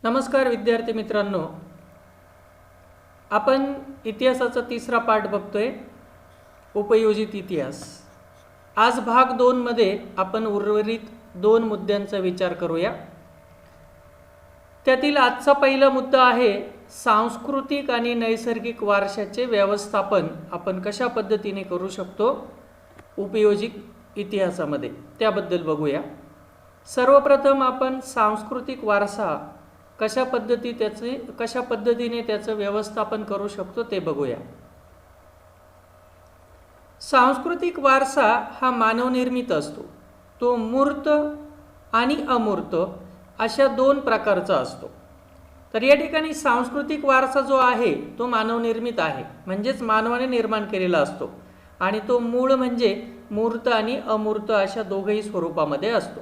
नमस्कार विद्यार्थी मित्रांनो, आपण इतिहासाचा तिसरा पाठ बघतोय, उपयोजित इतिहास। आज भाग 2 मध्ये आपण उर्वरित 2 मुद्द्यांचा विचार करूया। त्यातील आजचा पहिला मुद्दा आहे सांस्कृतिक आणि नैसर्गिक वारशाचे व्यवस्थापन आपण कशा पद्धतीने करू शकतो उपयोजित इतिहासामध्ये, त्याबद्दल बघूया। सर्वप्रथम आपण सांस्कृतिक वारसा कशा पद्धतीने त्याचं व्यवस्थापन करू शकतो ते बघूया। सांस्कृतिक वारसा हा मानवनिर्मित असतो। तो मूर्त आणि अमूर्त अशा 2 प्रकारचा असतो। तर या ठिकाणी सांस्कृतिक वारसा जो आहे तो मानवनिर्मित आहे, म्हणजेच मानवाने निर्माण केलेला असतो आणि तो मूळ म्हणजे मूर्त आणि अमूर्त अशा दोघही स्वरूपामध्ये असतो।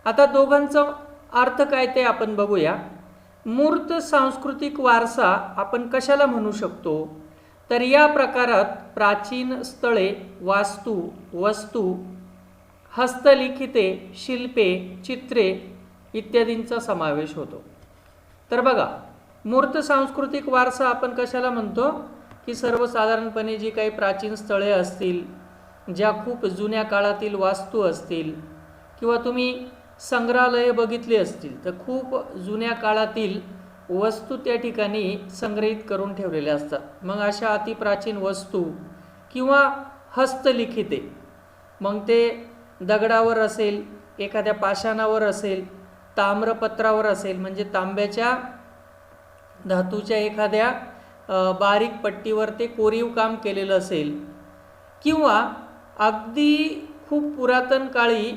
आता दोघांचा अर्थ काय ते आपण बघूया। मूर्त सांस्कृतिक वारसा आपण कशाला म्हणू शकतो, तर या प्रकारात प्राचीन स्थळे, वास्तू, वस्तू, हस्तलिखिते, शिल्पे, चित्रे इत्यादींचा समावेश होतो। तर बघा, मूर्त सांस्कृतिक वारसा आपण कशाला म्हणतो की सर्वसाधारणपणे जी काही प्राचीन स्थळे असतील, ज्या खूप जुन्या काळातील वास्तू असतील, किंवा तुम्ही संग्रहालय बघितले असतील तर खूप जुन्या काळातील वस्तू त्या ठिकाणी संग्रहित करून ठेवलेल्या असतात। मग अशा अतिप्राचीन वस्तू किंवा हस्तलिखिते, मग ते दगडावर असेल, एखाद्या पाषाणावर असेल, ताम्रपत्रावर असेल, म्हणजे तांब्याच्या धातूच्या एखाद्या बारीक पट्टीवर ते कोरीव काम केलेलं असेल, किंवा अगदी खूप पुरातन काळी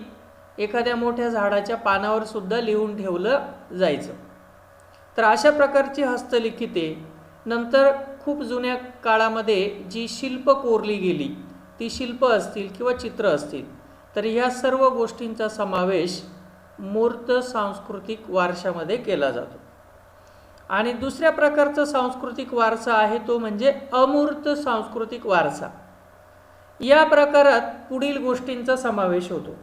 एखाद्या मोठ्या झाडाच्या पानावर सुद्धा लिहून ठेवलं जायचं। तर अशा प्रकारची हस्तलिखिते, नंतर खूप जुन्या काळामध्ये जी शिल्प कोरली गेली ती शिल्प असतील किंवा चित्र असतील, तर ह्या सर्व गोष्टींचा समावेश मूर्त सांस्कृतिक वारशामध्ये केला जातो। आणि दुसऱ्या प्रकारचा सांस्कृतिक वारसा आहे तो म्हणजे अमूर्त सांस्कृतिक वारसा। या प्रकारात पुढील गोष्टींचा समावेश होतो।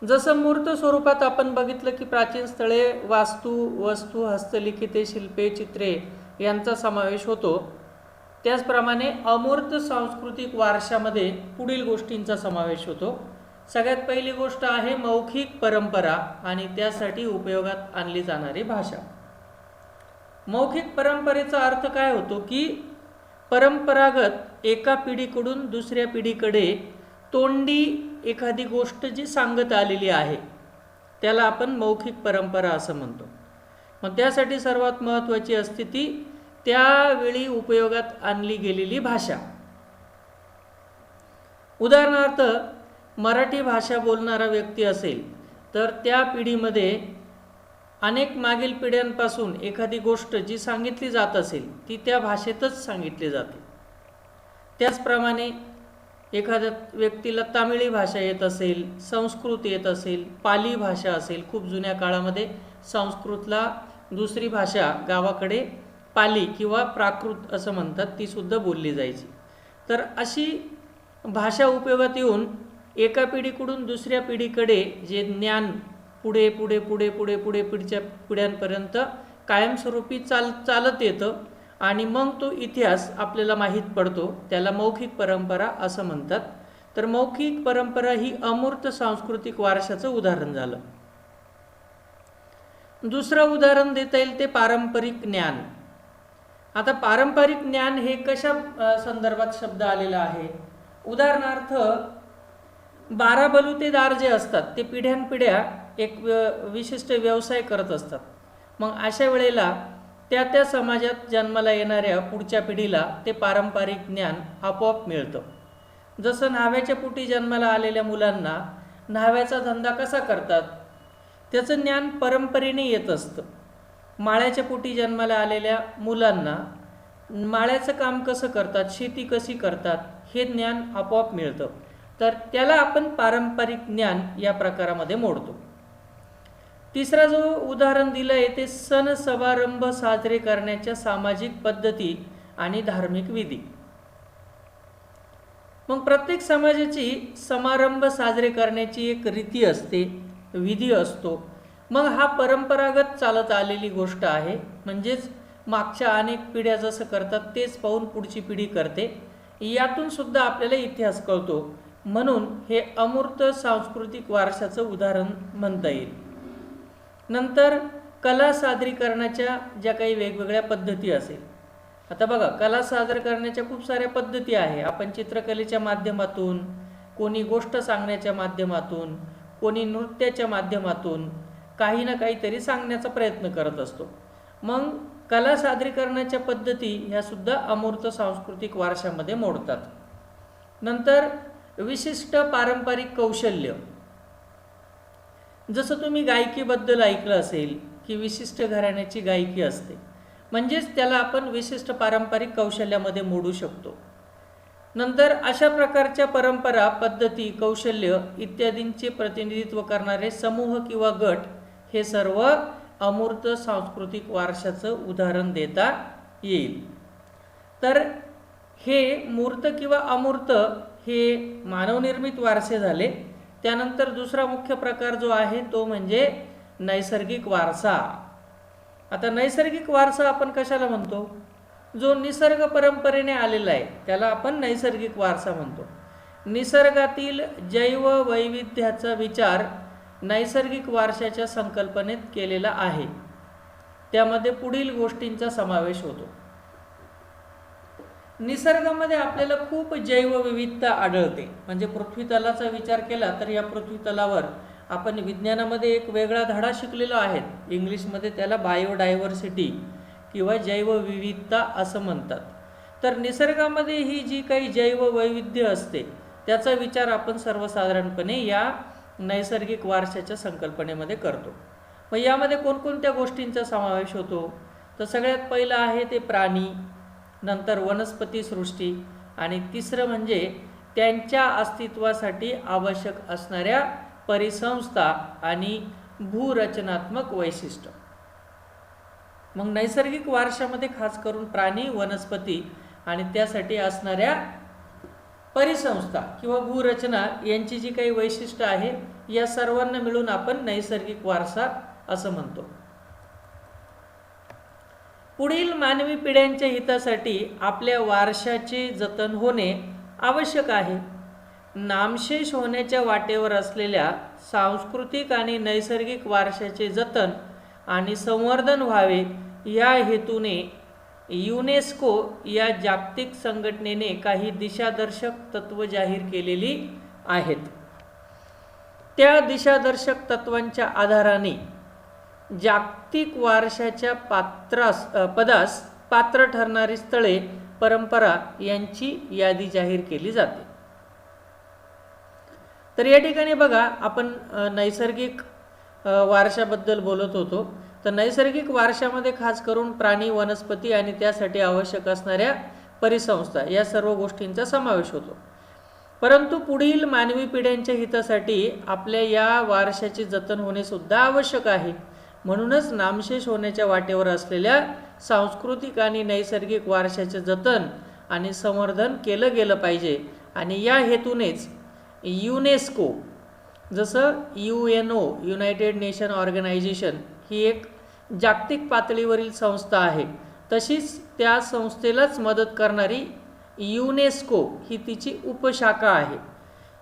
जसं मूर्त स्वरूपात आपण बघितलं की प्राचीन स्थळे, वास्तू, वस्तू, हस्तलिखिते, शिल्पे, चित्रे यांचा समावेश होतो, त्याचप्रमाणे अमूर्त सांस्कृतिक वारशामध्ये पुढील गोष्टींचा समावेश होतो। सगळ्यात पहिली गोष्ट आहे मौखिक परंपरा आणि त्यासाठी उपयोगात आणली जाणारी भाषा। मौखिक परंपरेचा अर्थ काय होतो की परंपरागत एका पिढीकडून दुसऱ्या पिढीकडे तोंडी एखादी गोष्ट जी सांगत आलेली आहे त्याला आपण मौखिक परंपरा असं म्हणतो। मग त्यासाठी सर्वात महत्त्वाची असते ती त्यावेळी उपयोगात आणली गेलेली भाषा। उदाहरणार्थ, मराठी भाषा बोलणारा व्यक्ती असेल तर त्या पिढीमध्ये अनेक मागील पिढ्यांपासून एखादी गोष्ट जी सांगितली जात असेल ती त्या भाषेतच सांगितली जाते। त्याचप्रमाणे एखाद्या व्यक्तीला तामिळी भाषा येत असेल, संस्कृत येत असेल, पाली भाषा असेल, खूप जुन्या काळामध्ये संस्कृतला दुसरी भाषा गावाकडे पाली किंवा प्राकृत असं म्हणतात, ती सुद्धा बोलली जायची। तर अशी भाषा उपयोगात येऊन एका पिढीकडून दुसऱ्या पिढीकडे जे ज्ञान पुढे पुढे पुढे पुढे पुढे पुढच्या पिढ्यांपर्यंत कायमस्वरूपी चालत येतं आणि मग तो इतिहास आपल्याला माहीत पडतो, त्याला मौखिक परंपरा असं म्हणतात। तर मौखिक परंपरा ही अमूर्त सांस्कृतिक वारशाचं उदाहरण झालं। दुसरं उदाहरण देता येईल ते पारंपरिक ज्ञान। आता पारंपरिक ज्ञान हे कशा संदर्भात शब्द आलेला आहे। उदाहरणार्थ, 12 बलुतेदार जे असतात ते पिढ्यानपिढ्या एक विशिष्ट व्यवसाय करत असतात। मग अशा वेळेला त्या समाजात जन्माला येणाऱ्या पुढच्या पिढीला ते पारंपरिक ज्ञान आपोआप मिळतं। जसं न्हाव्याच्या पोटी जन्माला आलेल्या मुलांना न्हाव्याचा धंदा कसा करतात त्याचं ज्ञान परंपरेने येत असतं। माळ्याच्या पोटी जन्माला आलेल्या मुलांना माळ्याचं काम कसं करतात, शेती कशी करतात हे ज्ञान आपोआप मिळतं। तर त्याला आपण पारंपरिक ज्ञान या प्रकारामध्ये मोडतो। तिसरा जो उदाहरण दिलं आहे ते सण समारंभ साजरे करण्याच्या सामाजिक पद्धती आणि धार्मिक विधी। मग प्रत्येक समाजाची समारंभ साजरे करण्याची एक रीती असते, विधी असतो। मग हा परंपरागत चालत आलेली गोष्ट आहे, म्हणजेच मागच्या अनेक पिढ्या जसं करतात तेच पाहून पुढची पिढी करते. यातून सुद्धा आपल्याला इतिहास कळतो, म्हणून हे अमूर्त सांस्कृतिक वारशाचं उदाहरण म्हणता येईल. नंतर कला सादरीकरणाच्या ज्या काही वेगवेगळ्या पद्धती असेल. आता बघा, कला सादर करण्याच्या खूप साऱ्या पद्धती आहे. आपण चित्रकलेच्या माध्यमातून, कोणी गोष्ट सांगण्याच्या माध्यमातून, कोणी नृत्याच्या माध्यमातून काही ना काहीतरी सांगण्याचा प्रयत्न करत असतो. मग कला सादरीकरणाच्या पद्धती ह्या सुद्धा अमूर्त सांस्कृतिक वारशामध्ये मोडतात. नंतर विशिष्ट पारंपरिक कौशल्य. जसं तुम्ही गायकीबद्दल ऐकलं असेल की विशिष्ट घराण्याची गायकी असते, म्हणजेच त्याला आपण विशिष्ट पारंपरिक कौशल्यामध्ये मोडू शकतो. नंतर अशा प्रकारच्या परंपरा, पद्धती, कौशल्य इत्यादींचे प्रतिनिधित्व करणारे समूह किंवा गट हे सर्व अमूर्त सांस्कृतिक वारशाचं उदाहरण देता येईल. तर हे मूर्त किंवा अमूर्त हे मानवनिर्मित वारसे झाले. त्यानंतर दुसरा मुख्य प्रकार जो आहे तो म्हणजे नैसर्गिक वारसा. आता नैसर्गिक वारसा आपण कशाला म्हणतो? जो निसर्ग परंपरेने आलेला आहे त्याला आपण नैसर्गिक वारसा म्हणतो. निसर्गातील जैववैविध्याचा विचार नैसर्गिक वारशाच्या संकल्पनेत केलेला आहे. त्यामध्ये पुढील गोष्टींचा समावेश होतो. निसर्गामध्ये आपल्याला खूप जैवविविधता आढळते. म्हणजे पृथ्वीतलाचा विचार केला तर या पृथ्वीतलावर आपण विज्ञानामध्ये एक वेगळा धडा शिकलेलो आहे. इंग्लिशमध्ये त्याला बायोडायव्हर्सिटी किंवा जैवविविधता असं म्हणतात. तर निसर्गामध्ये ही जी काही जैववैविध्य असते त्याचा विचार आपण सर्वसाधारणपणे या नैसर्गिक वारशाच्या संकल्पनेमध्ये करतो. मग यामध्ये कोणकोणत्या गोष्टींचा समावेश होतो? तर सगळ्यात पहिलं आहे ते प्राणी, नंतर वनस्पती सृष्टी, आणि तिसरं म्हणजे त्यांच्या अस्तित्वासाठी आवश्यक असणाऱ्या परिसंस्था आणि भूरचनात्मक वैशिष्ट्य. मग नैसर्गिक वारशामध्ये खास करून प्राणी, वनस्पती आणि त्यासाठी असणाऱ्या परिसंस्था किंवा भूरचना यांची जी काही वैशिष्ट्य आहे या सर्वांना मिळून आपण नैसर्गिक वारसा असं म्हणतो. पुढील मानवी पिढ्यांच्या हितासाठी आपल्या वारशाचे जतन होणे आवश्यक आहे. नामशेष होण्याच्या वाटेवर असलेल्या सांस्कृतिक आणि नैसर्गिक वारशाचे जतन आणि संवर्धन व्हावे या हेतूने युनेस्को या जागतिक संघटनेने काही दिशादर्शक तत्त्व जाहीर केलेली आहेत. त्या दिशादर्शक तत्वांच्या आधाराने जागतिक वारशाच्या पदास पात्र ठरणारी स्थळे, परंपरा यांची यादी जाहीर केली जाते. तर या ठिकाणी बघा, आपण नैसर्गिक वारशाबद्दल बोलत होतो. तर नैसर्गिक वारशामध्ये खास करून प्राणी, वनस्पती आणि त्यासाठी आवश्यक असणाऱ्या परिसंस्था या सर्व गोष्टींचा समावेश होतो. परंतु पुढील मानवी पिढ्यांच्या हितासाठी आपल्या या वारशाचे जतन होणे सुद्धा आवश्यक आहे. म्हणूनच नामशेष होण्याच्या वाटेवर असलेल्या सांस्कृतिक आणि नैसर्गिक वारशाचे जतन आणि संवर्धन केलं गेलं पाहिजे. आणि या हेतूनेच युनेस्को, जसं UNO युनायटेड नेशन ऑर्गनायझेशन ही एक जागतिक पातळीवरील संस्था आहे, तशीच त्या संस्थेलाच मदत करणारी युनेस्को ही तिची उपशाखा आहे.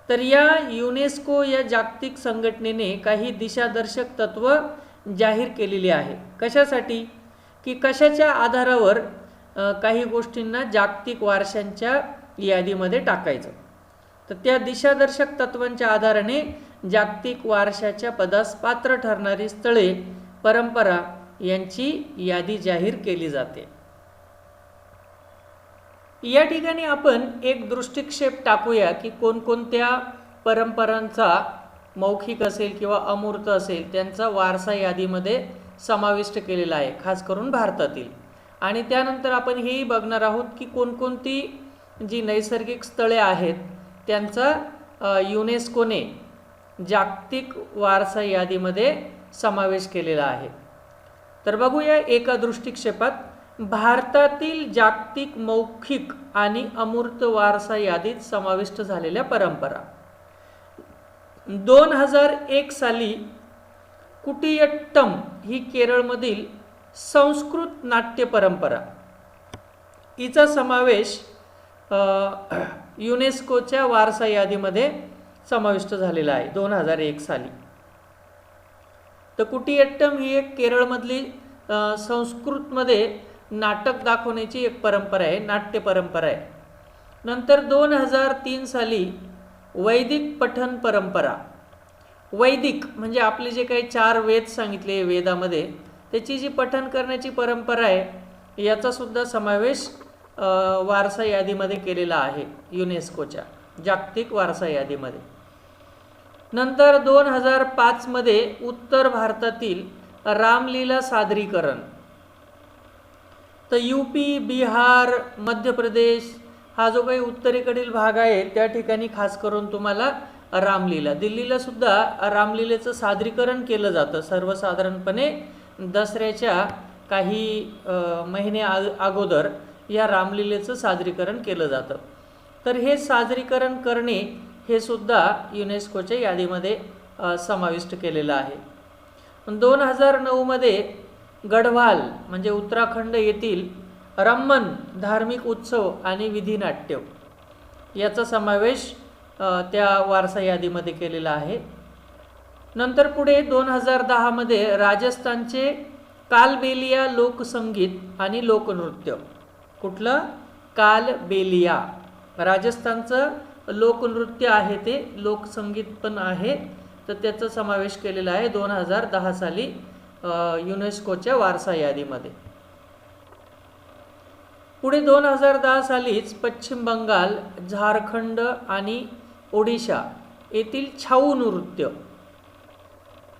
तर या युनेस्को या जागतिक संघटनेने काही दिशादर्शक तत्व जाहीर केलेली आहे. कशासाठी? की कशाच्या आधारावर काही गोष्टींना जागतिक वारशांच्या यादीमध्ये टाकायचं. तर त्या दिशादर्शक तत्वांच्या आधाराने जागतिक वारशाच्या पदास पात्र ठरणारी स्थळे, परंपरा यांची यादी जाहीर केली जाते. या ठिकाणी आपण एक दृष्टिक्षेप टाकूया की कोणकोणत्या परंपरांचा मौखिक असेल किंवा अमूर्त असेल त्यांचा वारसा यादीमध्ये समाविष्ट केलेला आहे, खास करून भारतातील. आणि त्यानंतर आपण हेही बघणार आहोत की कोणकोणती जी नैसर्गिक स्थळे आहेत त्यांचा युनेस्कोने जागतिक वारसा यादीमध्ये समावेश केलेला आहे. तर बघूया एका दृष्टिक्षेपात भारतातील जागतिक मौखिक आणि अमूर्त वारसा यादीत समाविष्ट झालेल्या परंपरा. 2001 साली कुटियट्टम ही केरळमधील संस्कृत नाट्य परंपरा, हिचा समावेश युनेस्कोच्या वारसा यादीमध्ये समाविष्ट झालेला आहे 2001 साली. तर कुटियट्टम ही एक केरळमधली संस्कृतमध्ये नाटक दाखवण्याची एक परंपरा आहे, नाट्य परंपरा आहे. नंतर 2003 साली वैदिक पठण परंपरा. वैदिक म्हणजे आपले जे काही 4 वेद सांगितले वेदामध्ये, त्याची जी पठण करण्याची परंपरा आहे याचा सुद्धा समावेश वारसा यादीमध्ये केलेला आहे युनेस्कोच्या जागतिक वारसा यादीमध्ये. नंतर 2005 मध्ये उत्तर भारतातील रामलीला सादरीकरण. तर यूपी, बिहार, मध्य प्रदेश हा जो काही उत्तरेकडील भाग आहे त्या ठिकाणी खास करून तुम्हाला रामलीला, दिल्लीला सुद्धा रामलीलेचं सादरीकरण केलं जातं. सर्वसाधारणपणे दसऱ्याच्या काही महिने अगोदर या रामलीलेचं सादरीकरण केलं जातं. तर हे सादरीकरण करणे हे सुद्धा युनेस्कोच्या यादीमध्ये समाविष्ट केलेलं आहे. 2009 मध्ये गढवाल म्हणजे उत्तराखंड येथील रम्मन धार्मिक उत्सव आणि विधिनाट्य याचा समावेश त्या वारसा यादीमध्ये केलेला आहे. नंतर पुढे 2010 मध्ये राजस्थानचे कालबेलिया लोकसंगीत आणि लोकनृत्य. कुठलं? कालबेलिया. राजस्थानचं लोकनृत्य आहे, ते लोकसंगीत पण आहे. तर त्याचा समावेश केलेला आहे 2010 साली युनेस्कोच्या वारसा यादीमध्ये. पुढे 2010 सालीच पश्चिम बंगाल, झारखंड आणि ओडिशा येथील छाऊ नृत्य.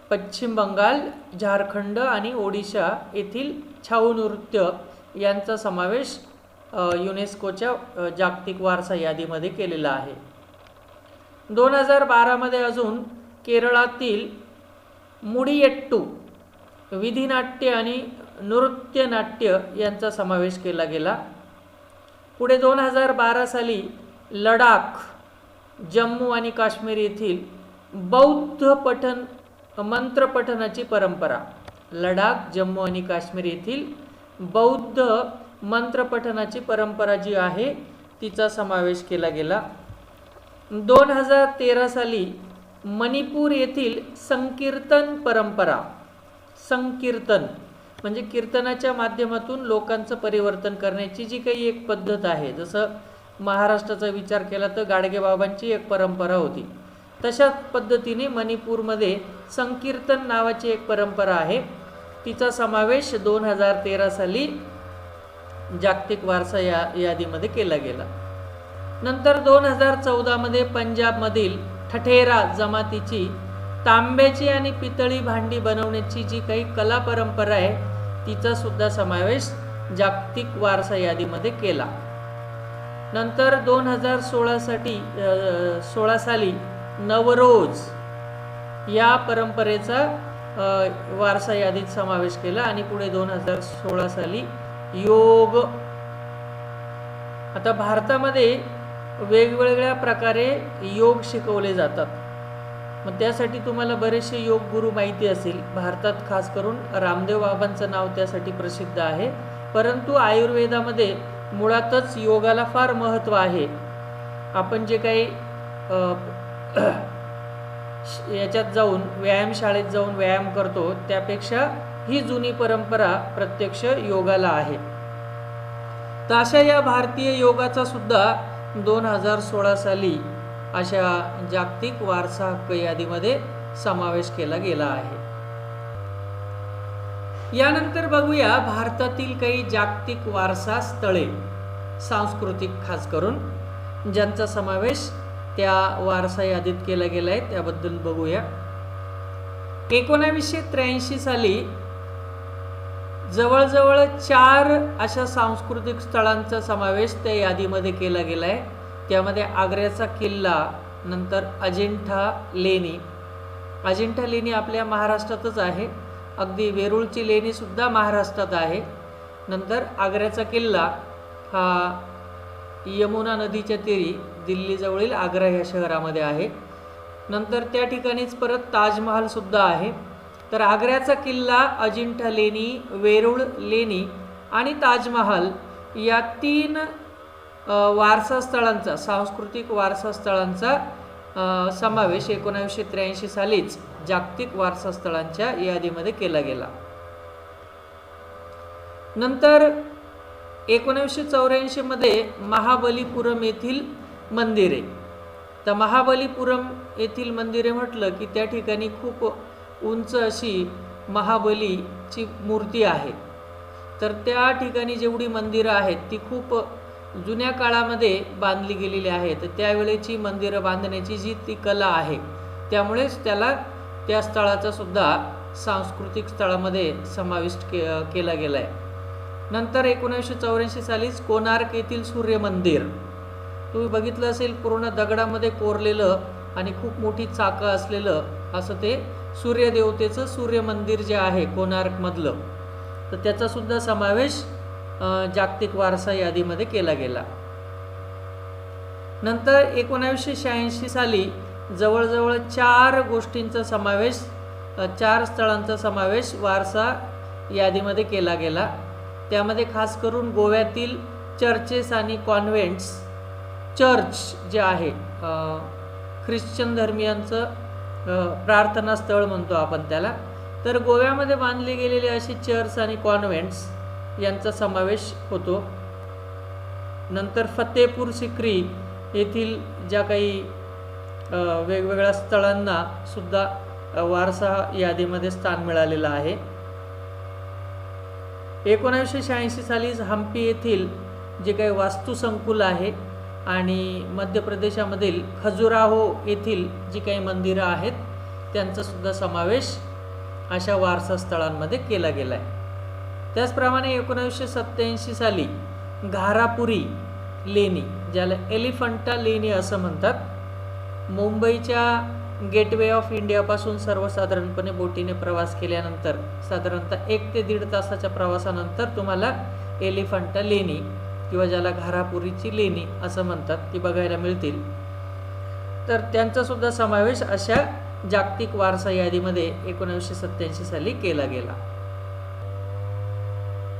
पश्चिम बंगाल, झारखंड आणि ओडिशा येथील छाऊ नृत्य यांचा समावेश युनेस्कोच्या जागतिक वारसा यादीमध्ये केलेला आहे. 2012 मध्ये अजून केरळातील मुडियट्टू विधिनाट्य आणि नृत्यनाट्य यांचा समावेश केला गेला. पुढे 2012 साली लडाख, जम्मू आणि काश्मीर येथील बौद्ध पठण मंत्र पठणाची परंपरा. लडाख, जम्मू आणि काश्मीर येथील बौद्ध मंत्र पठणाची परंपरा जी आहे तिचा समावेश केला गेला. 2013 साली मणिपूर येथील संकीर्तन परंपरा. संकीर्तन म्हणजे कीर्तनाच्या माध्यमातून लोकांचं परिवर्तन करण्याची जी काही एक पद्धत आहे. जसं महाराष्ट्राचा विचार केला तर गाडगेबाबांची एक परंपरा होती, तशाच पद्धतीने मणिपूरमध्ये संकीर्तन नावाची एक परंपरा आहे. तिचा समावेश 2013 साली जागतिक वारसा यादीमध्ये केला गेला. नंतर 2014 मध्ये पंजाबमधील ठठेरा जमातीची तांब्याची आणि पितळी भांडी बनवण्याची जी काही कला परंपरा आहे तिचा सुद्धा समावेश जागतिक वारसा यादीमध्ये केला. नंतर 2016 साली नवरोज या परंपरेचा वारसा यादीत समावेश केला आणि पुढे 2016 साली योग. आता भारतामध्ये वेगवेगळ्या प्रकारे योग शिकवले जातात. मग त्यासाठी तुम्हाला बरेचसे योग गुरु माहिती असेल. भारतात खास करून रामदेव बाबांचं नाव त्यासाठी प्रसिद्ध आहे. परंतु आयुर्वेदामध्ये मुळातच योगाला फार महत्त्व आहे. आपण जे काही याच्यात जाऊन व्यायामशाळेत जाऊन व्यायाम करतो त्यापेक्षा ही जुनी परंपरा प्रत्यक्ष योगाला आहे. तर अशा या भारतीय योगाचा सुद्धा 2016 साली अशा जागतिक वारसा हक्क यादीमध्ये समावेश केला गेला आहे. यानंतर बघूया भारतातील काही जागतिक वारसा स्थळे, सांस्कृतिक खास करून, ज्यांचा समावेश त्या वारसा यादीत केला गेला आहे त्याबद्दल बघूया. 1983 साली जवळजवळ 4 अशा सांस्कृतिक स्थळांचा समावेश त्या यादीमध्ये केला गेला आहे. त्यामध्ये आग्र्याचा किल्ला, नंतर अजिंठा लेणी. अजिंठा लेणी आपल्या महाराष्ट्रातच आहे. अगदी वेरूळची लेणी सुद्धा महाराष्ट्रात आहे. नंतर आग्र्याचा किल्ला हा यमुना नदीच्या तीरी दिल्लीजवळील आग्रा या शहरामध्ये आहे. नंतर त्या ठिकाणीच परत ताजमहाल सुद्धा आहे. तर आग्र्याचा किल्ला, अजिंठा लेणी, वेरूळ लेणी आणि ताजमहाल या 3 वारसा स्थळांचा, सांस्कृतिक वारसा स्थळांचा समावेश 1983 सालीच जागतिक वारसा स्थळांच्या यादीमध्ये केला गेला. नंतर 1984 मध्ये महाबलीपुरम येथील मंदिरे. तर महाबलीपुरम येथील मंदिरे म्हटलं की त्या ठिकाणी खूप उंच अशी महाबलीची मूर्ती आहे. तर त्या ठिकाणी जेवढी मंदिरं आहेत ती खूप जुन्या काळामध्ये बांधली गेलेली आहेत. त्यावेळेची मंदिरं बांधण्याची जी ती कला आहे, त्यामुळेच त्याला त्या स्थळाचा सुद्धा सांस्कृतिक स्थळामध्ये समाविष्ट केला गेला आहे. नंतर 1984 सालीच कोणार्क येथील सूर्य मंदिर. तुम्ही बघितलं असेल, पूर्ण दगडामध्ये कोरलेलं आणि खूप मोठी चाकं असलेलं असं ते सूर्यदेवतेचं सूर्य मंदिर जे आहे कोणार्कमधलं, तर त्याचा सुद्धा समावेश जागतिक वारसा यादीमध्ये केला गेला. नंतर 1986 साली जवळजवळ 4 गोष्टींचा समावेश, 4 स्थळांचा समावेश वारसा यादीमध्ये केला गेला. त्यामध्ये खास करून गोव्यातील चर्चेस आणि कॉन्व्हेंट्स, चर्च जे आहे ख्रिश्चन धर्मियांचं प्रार्थना स्थळ म्हणतो आपण त्याला, तर गोव्यामध्ये बांधले गेलेले असे चर्च आणि कॉन्व्हेंट्स यांचा समावेश होतो. नंतर फतेपूर सिक्री येथील ज्या काही वेगवेगळ्या स्थळांना सुद्धा वारसा यादीमध्ये स्थान मिळालेलं आहे. 1986 साली हम्पी येथील जे काही वास्तुसंकुल आहे आणि मध्य प्रदेशामधील खजुराहो येथील जी काही मंदिरं आहेत त्यांचा सुद्धा समावेश अशा वारसा स्थळांमध्ये केला गेला आहे. त्याचप्रमाणे 1987 साली घारापुरी लेणी, ज्याला एलिफंटा लेणी असं म्हणतात, मुंबईच्या गेटवे ऑफ इंडियापासून सर्वसाधारणपणे बोटीने प्रवास केल्यानंतर साधारणतः 1 ते 1.5 तासाच्या प्रवासानंतर तुम्हाला एलिफंटा लेणी किंवा ज्याला घारापुरीची लेणी असं म्हणतात ती बघायला मिळतील. तर त्यांचा सुद्धा समावेश अशा जागतिक वारसा यादीमध्ये 1987 साली केला गेला.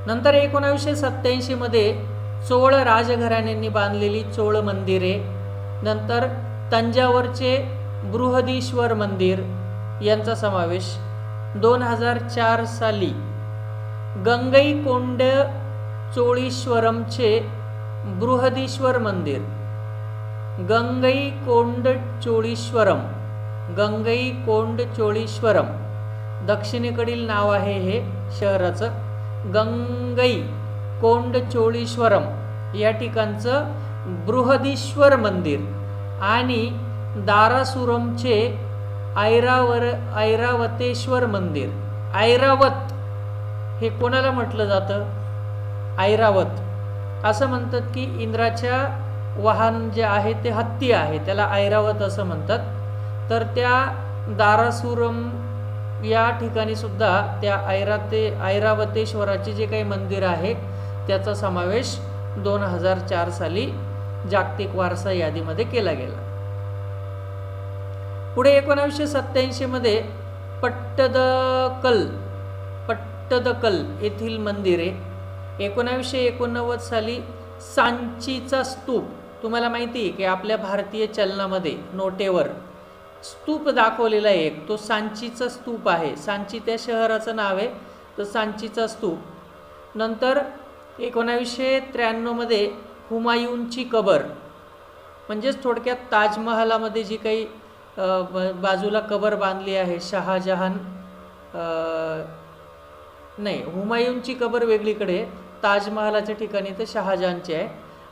नंतर 1987 मध्ये चोळ राजघराण्यांनी बांधलेली चोळ मंदिरे, नंतर तंजावरचे बृहदीश्वर मंदिर यांचा समावेश. 2004 साली गंगईकोंड चोळीश्वरमचे बृहदीश्वर मंदिर, गंगईकोंड चोळीश्वरम दक्षिणेकडील नाव आहे हे शहराचं. गंगईकोंड चोळीश्वरम या ठिकाणचं बृहदीश्वर मंदिर आणि दारासुरमचे ऐरावतेश्वर मंदिर. ऐरावत हे कोणाला म्हटलं जातं? ऐरावत असं म्हणतात की इंद्राच्या वाहन जे आहे ते हत्ती आहे, त्याला ऐरावत असं म्हणतात. तर त्या दारासुरम या ठिकाणी सुद्धा त्या ऐरावतेश्वराचे जे काही मंदिर आहे त्याचा समावेश 2004 साली जागतिक वारसा यादीमध्ये केला गेला. पुढे 1987 मध्ये पट्टदकल येथील मंदिरे. 1989 साली सांचीचा स्तूप. तुम्हाला माहिती आहे की आपल्या भारतीय चलनामध्ये नोटेवर स्तूप दाखवलेला आहे एक, तो सांचीचा स्तूप आहे. सांची त्या शहराचं नाव आहे, तर सांचीचा स्तूप. नंतर 1993 मध्ये हुमायूनची कबर, म्हणजेच थोडक्यात ताजमहालामध्ये जी काही बाजूला कबर बांधली आहे हुमायूनची कबर वेगळीकडे, ताजमहालाच्या ठिकाणी तर शहाजहानची आहे.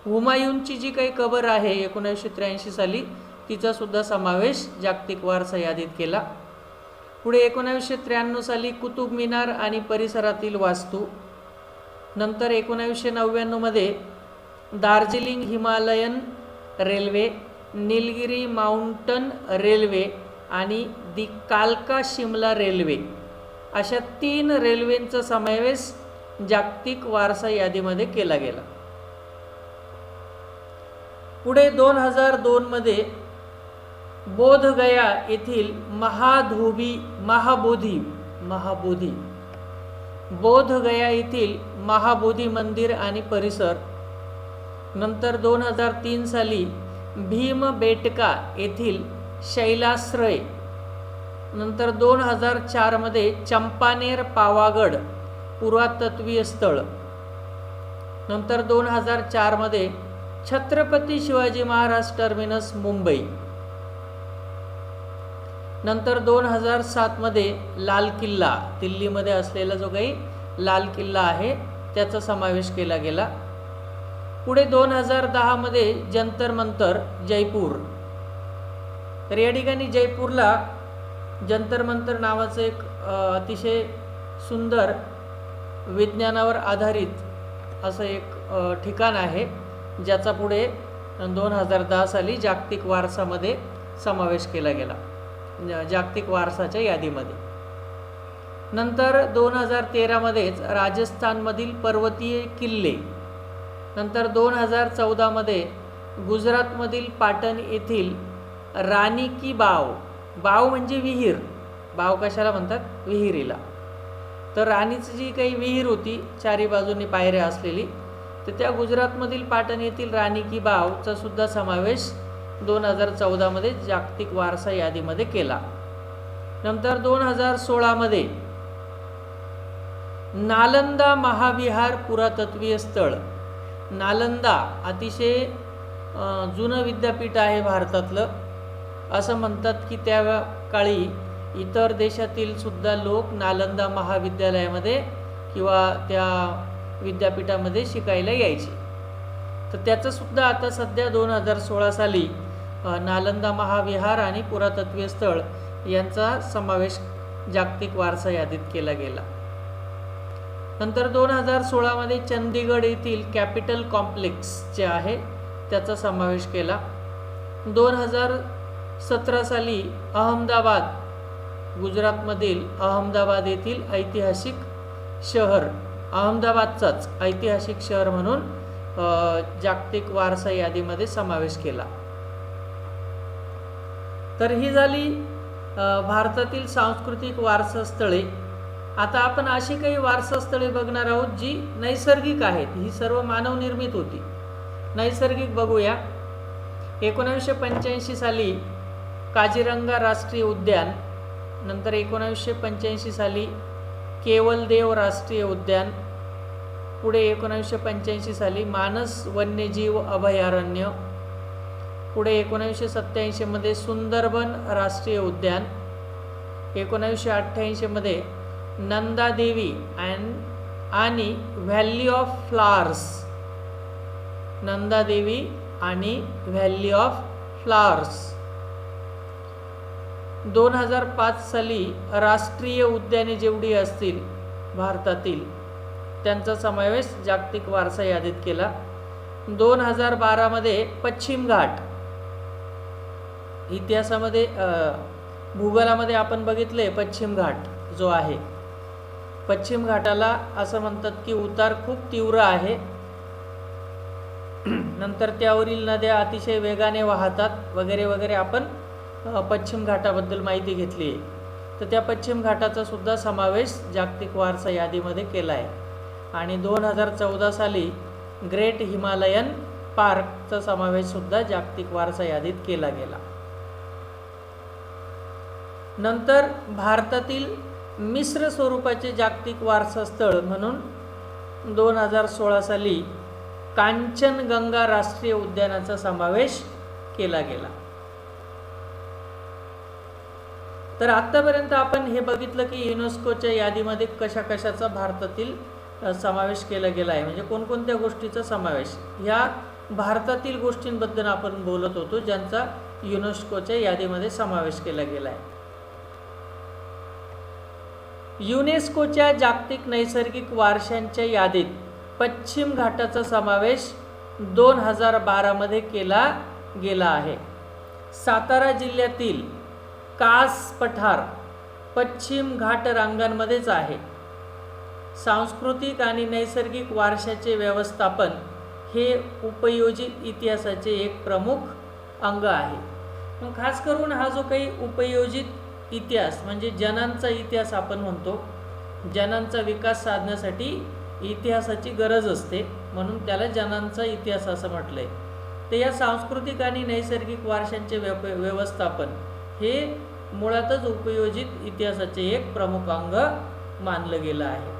हुमायूनची जी काही कबर आहे 1983 साली तिचा सुद्धा समावेश जागतिक वारसा यादीत केला. पुढे 1993 साली कुतुब मिनार आणि परिसरातील वास्तू. नंतर 1999 मध्ये Darjeeling Himalayan railway, Nilgiri mountain railway आणि दी कालका शिमला रेल्वे अशा 3 रेल्वेंचा समावेश जागतिक वारसा यादीमध्ये केला गेला. पुढे 2002 मध्ये बोधगया येथील महाबोधी महाबोधी, बोधगया येथील महाबोधी मंदिर आणि परिसर. नंतर 2003 साली भीमबेटका येथील शैलाश्रय. नंतर 2004 मध्ये चंपानेर पावागड पुरातत्वीय स्थळ. नंतर 2004 मध्ये छत्रपती शिवाजी महाराज टर्मिनस मुंबई. नंतर 2007 मध्ये लाल किल्ला, दिल्लीमध्ये असलेला जो काही लाल किल्ला आहे त्याचा समावेश केला गेला. पुढे 2010 मध्ये जंतर मंतर जयपूर. तर या ठिकाणी जयपूरला जंतर मंतर नावाचं एक अतिशय सुंदर विज्ञानावर आधारित असं एक ठिकाण आहे, ज्याचा पुढे 2010 साली जागतिक वारसामध्ये समावेश केला गेला, जागतिक वारसाच्या यादीमध्ये. नंतर 2013 मध्येच राजस्थानमधील पर्वतीय किल्ले. नंतर 2014 मध्ये गुजरातमधील पाटण येथील राणी की बाव. बाव म्हणजे विहीर. बाव कशाला म्हणतात? विहिरीला. तर राणीची जी काही विहीर होती चारी बाजूनी पायऱ्या असलेली, तर त्या गुजरातमधील पाटण येथील राणी की बावचा सुद्धा समावेश 2014 मध्ये जागतिक वारसा यादीमध्ये केला. नंतर 2016 मध्ये नालंदा महाविहार पुरातत्वीय स्थळ. नालंदा अतिशय जुनं विद्यापीठ आहे भारतातलं. असं म्हणतात की त्या काळी इतर देशातील सुद्धा लोक नालंदा महाविद्यालयामध्ये किंवा त्या विद्यापीठामध्ये शिकायला यायचे. तर त्याचं सुद्धा आता सध्या 2016 साली नालंदा महाविहार आणि पुरातत्वीय स्थळ यांचा समावेश जागतिक वारसा यादीत केला गेला. नंतर 2016 मध्ये चंदीगड येथील कॅपिटल कॉम्प्लेक्स जे आहे त्याचा समावेश केला. 2017 साली अहमदाबाद, गुजरातमधील अहमदाबाद येथील ऐतिहासिक शहर, अहमदाबादचाच ऐतिहासिक शहर म्हणून जागतिक वारसा यादीमध्ये समावेश केला. तर ही झाली भारतातील सांस्कृतिक वारसा स्थळे. आता आपण अशी काही वारसा स्थळे बघणार आहोत जी नैसर्गिक आहेत. ही सर्व मानवनिर्मित होती. नैसर्गिक बघूया. 1985 साली काझीरंगा राष्ट्रीय उद्यान. नंतर 1985 साली केवलदेव राष्ट्रीय उद्यान. पुढे 1985 साली मानस वन्यजीव अभयारण्य. पुढे 1987 मध्ये सुंदरबन राष्ट्रीय उद्यान. 1988 मध्ये नंदादेवी आणि व्हॅली ऑफ फ्लावर्स. नंदादेवी आणि व्हॅली ऑफ फ्लावर्स. 2005 साली राष्ट्रीय उद्याने जेवढी असतील भारतातील त्यांचा समावेश जागतिक वारसा यादीत केला. 2012 मध्ये पश्चिम घाट. इतिहासामध्ये भूगोलामध्ये आपण बघितले पश्चिम घाट जो आहे, पश्चिम घाटाला असं म्हणतात की उतार खूप तीव्र आहे. नंतर त्यावरील नद्या अतिशय वेगाने वाहतात वगैरे वगैरे. आपण पश्चिम घाटाबद्दल माहिती घेतली आहे. तर त्या पश्चिम घाटाचा सुद्धा समावेश जागतिक वारसा यादीमध्ये केला आहे. आणि 2014 साली ग्रेट हिमालयन पार्कचा समावेश सुद्धा जागतिक वारसा यादीत केला गेला. नंतर भारतातील मिश्र स्वरूपाचे जागतिक वारसा स्थळ म्हणून 2016 साली कांचनगंगा राष्ट्रीय उद्यानाचा समावेश केला गेला. तर आतापर्यंत आपण हे बघितलं की युनेस्कोच्या यादीमध्ये कशा कशाचा भारतातील समावेश केला गेला आहे, म्हणजे कोणकोणत्या गोष्टीचा समावेश. या भारतातील गोष्टींबद्दल आपण बोलत होतो ज्यांचा युनेस्कोच्या यादीमध्ये समावेश केला गेला आहे. युनेस्कोच्या जागतिक नैसर्गिक वारशांच्या यादीत पश्चिम घाटाचा समावेश 2012 मध्ये केला गेला आहे. सातारा जिल्ह्यातील कास पठार पश्चिम घाट रांगांमध्येच आहे. सांस्कृतिक आणि नैसर्गिक वारशाचे व्यवस्थापन हे उपयोजित इतिहासाचे एक प्रमुख अंग आहे. खास करून हा जो काही उपयोजित इतिहास म्हणजे जनांचा इतिहास आपण म्हणतो. जनांचा विकास साधण्यासाठी इतिहासाची गरज असते, म्हणून त्याला जनांचा इतिहास असं म्हटलंय. तर या सांस्कृतिक आणि नैसर्गिक वारशांचे व्यवस्थापन हे मुळातच उपयोजित इतिहासाचे एक प्रमुख अंग मानलं गेलं आहे.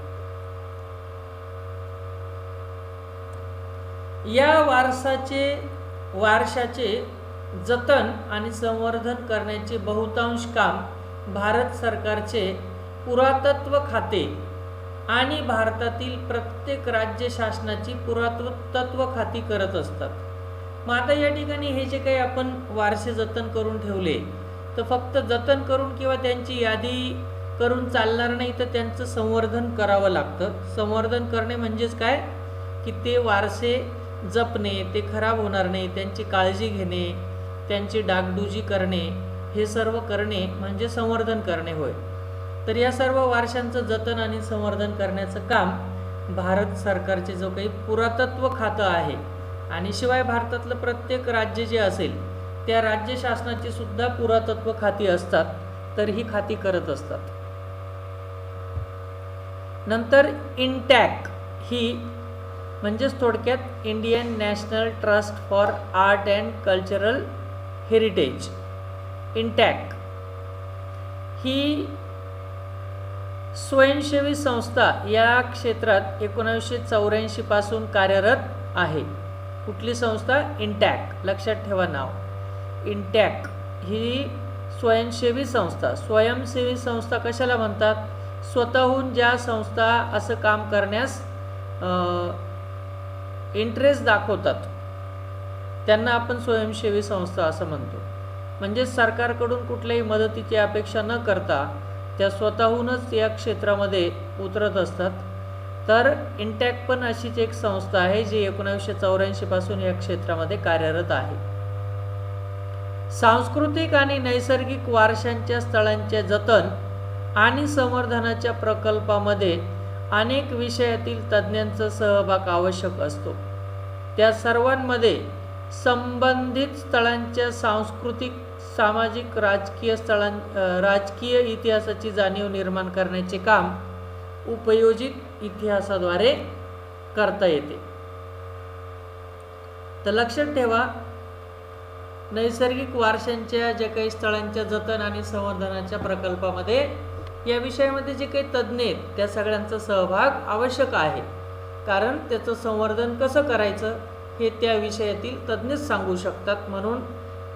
या वारशाचे जतन आणि संवर्धन करण्याचे बहुतांश काम भारत सरकारचे पुरातत्व खाते आणि भारतातील प्रत्येक राज्य शासनाची पुरातत्व खाती करत असतात. मग आता या ठिकाणी हे जे काही आपण वारसे जतन करून ठेवले, तर फक्त जतन करून किंवा त्यांची यादी करून चालणार नाही, तर त्यांचं संवर्धन करावं लागतं. संवर्धन करणे म्हणजेच काय की ते वारसे जपणे, ते खराब होणार नाही, त्यांची काळजी घेणे, त्यांची डागडुजी करणे, हे सर्व करणे म्हणजे संवर्धन करणे होय. तर या सर्व वारशांचं जतन आणि संवर्धन करण्याचं काम भारत सरकारचे जो काही पुरातत्व खातं आहे आणि शिवाय भारतातलं प्रत्येक राज्य जे असेल त्या राज्य शासनाची सुद्धा पुरातत्व खाती असतात, तर ही खाती करत असतात. नंतर इंटॅक ही म्हणजेच थोडक्यात Indian national trust for art and cultural heritage, INTACH ही स्वयंसेवी संस्था या क्षेत्रात 1984 पासून कार्यरत आहे. कुठली संस्था? इंटॅक. लक्षात ठेवा नाव. इंटॅक ही स्वयंसेवी संस्था. स्वयंसेवी संस्था कशाला म्हणतात? स्वतःहून ज्या संस्था असं काम करण्यास इंटरेस्ट दाखवतात त्यांना आपण स्वयंसेवी संस्था असं म्हणतो. म्हणजे सरकारकडून कुठल्याही मदतीची अपेक्षा न करता त्या स्वतःहूनच या क्षेत्रामध्ये उतरत असतात. तर इंटॅक पण अशीच एक संस्था आहे जी 1984 पासून या क्षेत्रामध्ये कार्यरत आहे. सांस्कृतिक आणि नैसर्गिक वारशांच्या स्थळांचे जतन आणि संवर्धनाच्या प्रकल्पामध्ये अनेक विषयातील तज्ज्ञांचा सहभाग आवश्यक असतो. त्या सर्वांमध्ये संबंधित स्थळांच्या सांस्कृतिक, सामाजिक, राजकीय इतिहासाची जाणीव निर्माण करण्याचे काम उपयोजित इतिहासाद्वारे करता येते. तर लक्षात ठेवा, नैसर्गिक वारशांच्या ज्या काही स्थळांच्या जतन आणि संवर्धनाच्या प्रकल्पामध्ये या विषयामध्ये जे काही तज्ज्ञ आहेत त्या सगळ्यांचा सहभाग आवश्यक आहे. कारण त्याचं संवर्धन कसं करायचं हे त्या विषयातील तज्ज्ञच सांगू शकतात. म्हणून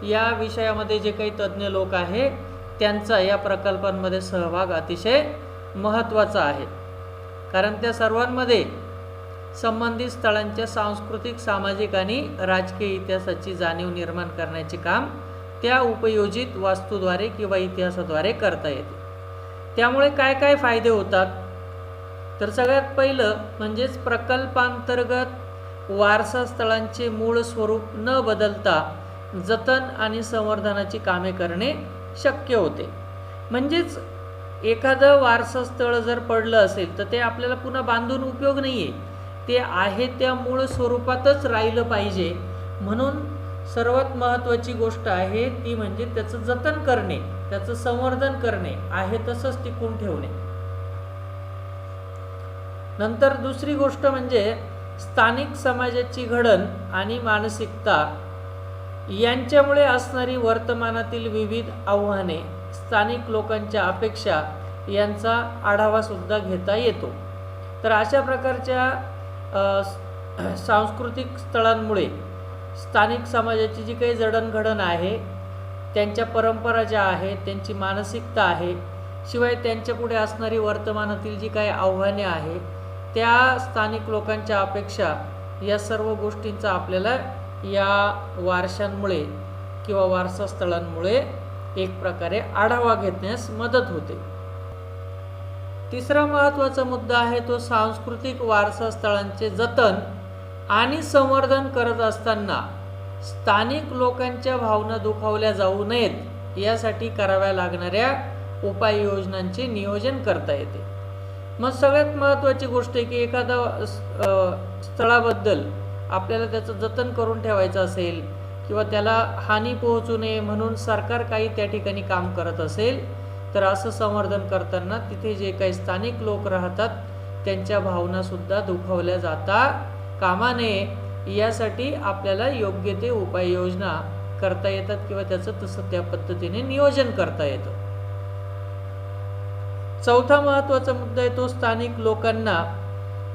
या विषयामध्ये जे काही तज्ज्ञ लोक आहेत त्यांचा या प्रकल्पांमध्ये सहभाग अतिशय महत्त्वाचा आहे. कारण त्या सर्वांमध्ये संबंधित स्थळांच्या सांस्कृतिक, सामाजिक आणि राजकीय इतिहासाची जाणीव निर्माण करण्याचे काम त्या उपयोजित वास्तूद्वारे किंवा इतिहासाद्वारे करता येते. त्यामुळे काय काय फायदे होतात? तर सगळ्यात पहिलं म्हणजेच प्रकल्पांतर्गत वारसा स्थळांचे मूळ स्वरूप न बदलता जतन आणि संवर्धनाची कामे करणे शक्य होते. म्हणजेच एखादं वारसा स्थळ जर पडलं असेल तर ते आपल्याला पुन्हा बांधून उपयोग नाही आहे, ते आहे त्या मूळ स्वरूपातच राहिलं पाहिजे. म्हणून सर्वात महत्त्वाची गोष्ट आहे ती म्हणजे त्याचं जतन करणे, त्याचं संवर्धन करणे, आहे तसंच टिकून ठेवणे. नंतर दुसरी गोष्ट म्हणजे स्थानिक समाजाची घडण आणि मानसिकता यांच्यामुळे असणारी वर्तमानातील विविध आव्हाने, स्थानिक लोकांच्या अपेक्षा यांचा आढावा सुद्धा घेता येतो. तर अशा प्रकारच्या सांस्कृतिक स्थळांमुळे स्थानिक समाजाची जी काही जडणघडण आहे, त्यांच्या परंपरा ज्या आहेत, त्यांची मानसिकता आहे, शिवाय त्यांच्यापुढे असणारी वर्तमानातील जी काही आव्हाने आहे, त्या स्थानिक लोकांच्या अपेक्षा, या सर्व गोष्टींचा आपल्याला या वारशांमुळे किंवा वारसास्थळांमुळे एक प्रकारे आढावा घेण्यास मदत होते. तिसरा महत्त्वाचा मुद्दा आहे तो सांस्कृतिक वारसास्थळांचे जतन आणि संवर्धन करत असताना स्थानिक लोकांच्या भावना दुखावल्या जाऊ नयेत यासाठी कराव्या लागणाऱ्या उपाययोजनांचे नियोजन करता येते. मग सगळ्यात महत्त्वाची गोष्ट आहे की एखादा स्थळाबद्दल आपल्याला त्याचं जतन करून ठेवायचं असेल किंवा त्याला हानी पोहोचू नये म्हणून सरकार काही त्या ठिकाणी काम करत असेल तर असं संवर्धन करताना तिथे जे काही स्थानिक लोक राहतात त्यांच्या भावना सुद्धा दुखावल्या जाता कामा नये, यासाठी आपल्याला योग्य ते उपाययोजना करता येतात किंवा त्याचं तसं त्या पद्धतीने नियोजन करता येतं. चौथा महत्त्वाचा मुद्दा आहे तो स्थानिक लोकांना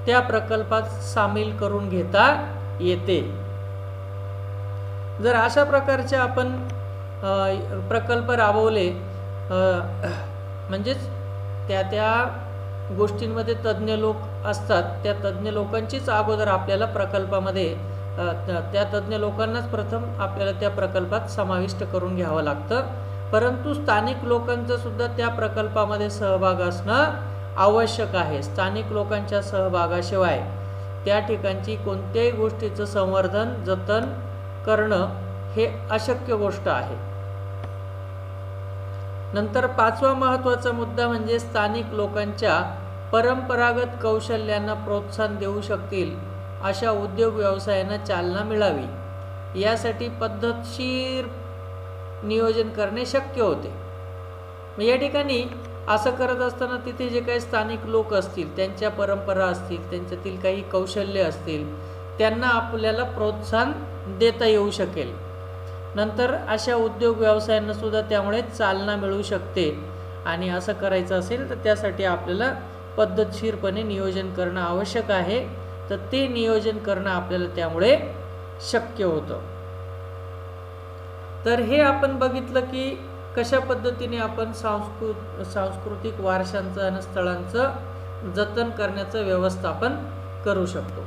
त्या प्रकल्पात सामील करून घेता येते. जर अशा प्रकारचे आपण प्रकल्प राबवले, म्हणजेच त्या गोष्टींमध्ये तज्ज्ञ लोक असतात, त्या तज्ज्ञ लोकांचीच अगोदर आपल्याला प्रकल्पामध्ये त्या तज्ज्ञ लोकांनाच प्रथम आपल्याला त्या प्रकल्पात समाविष्ट करून घ्यावं लागतं. परंतु स्थानिक लोकांचा सुद्धा त्या प्रकल्पामध्ये सहभाग असणं आवश्यक आहे. स्थानिक लोकांच्या सहभागाशिवाय त्या ठिकाणची कोणत्याही गोष्टीचं संवर्धन जतन करणं हे अशक्य गोष्ट आहे. नंतर पाचवा महत्त्वाचा मुद्दा म्हणजे स्थानिक लोकांच्या परंपरागत कौशल्यांना प्रोत्साहन देऊ शकतील अशा उद्योग व्यवसायांना चालना मिळावी, यासाठी पद्धतशीर नियोजन करणे शक्य होते. या ठिकाणी असं करत असताना तिथे जे काही स्थानिक लोक असतील, त्यांच्या परंपरा असतील, त्यांच्यातील काही कौशल्य असतील, त्यांना आपल्याला प्रोत्साहन देता येऊ शकेल. नंतर अशा उद्योग व्यवसायांना सुद्धा त्यामुळे चालना मिळू शकते. आणि असं करायचं असेल तर त्यासाठी आपल्याला पद्धतशीरपणे नियोजन करणं आवश्यक आहे. तर ते नियोजन करणं आपल्याला त्यामुळे शक्य होतं. तर हे आपण बघितलं की कशा पद्धतीने आपण सांस्कृतिक वारशांचं आणि स्थळांचं जतन करण्याचं व्यवस्थापन करू शकतो.